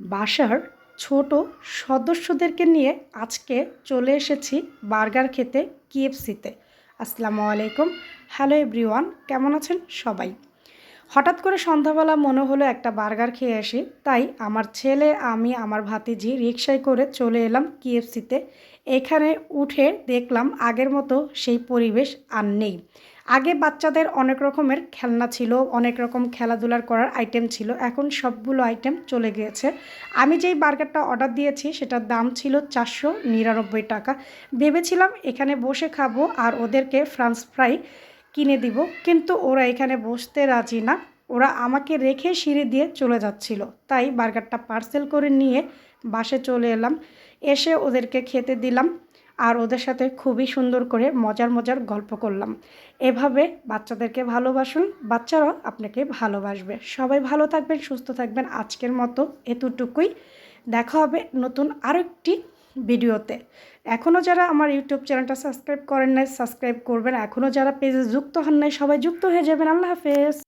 বাসার ছোট সদস্যদেরকে নিয়ে আজকে চলে এসেছি বার্গার খেতে KFC-তে। আসসালামু আলাইকুম, হ্যালো এভরিওয়ান, কেমন আছেন সবাই? হঠাৎ করে সন্ধ্যাবেলা মনে হলো একটা বার্গার খেয়ে আসি, তাই আমার ছেলে, আমি, আমার ভাতিজি রিকশায় করে চলে এলাম KFC-তে। এখানে উঠে দেখলাম আগের মতো সেই পরিবেশ আর নেই। আগে বাচ্চাদের অনেক রকমের খেলনা ছিল, অনেক রকম খেলাধুলার করার আইটেম ছিল, এখন সবগুলো আইটেম চলে গিয়েছে। আমি যেই বার্গারটা অর্ডার দিয়েছি সেটার দাম ছিল 499 টাকা। ভেবেছিলাম এখানে বসে খাবো আর ওদেরকে ফ্রাঞ্চ ফ্রাই কিনে দিব, কিন্তু ওরা এখানে বসতে রাজি না। ওরা আমাকে রেখে সিঁড়ি দিয়ে চলে যাচ্ছিল, তাই বার্গারটা পার্সেল করে নিয়ে বাসে চলে এলাম। এসে ওদেরকে খেতে দিলাম আর ওদের সাথে খুবই সুন্দর করে মজার মজার গল্প করলাম। এভাবে বাচ্চাদেরকে ভালোবাসুন, বাচ্চারাও আপনাকে ভালোবাসবে। সবাই ভালো থাকবেন, সুস্থ থাকবেন। আজকের মতো এতটুকুই। দেখা হবে নতুন আরেকটি ভিডিওতে। এখনও যারা আমার ইউটিউব চ্যানেলটা সাবস্ক্রাইব করেন নাই, সাবস্ক্রাইব করবেন। এখনও যারা পেজে যুক্ত হন নাই, সবাই যুক্ত হয়ে যাবেন। আল্লাহ হাফেজ।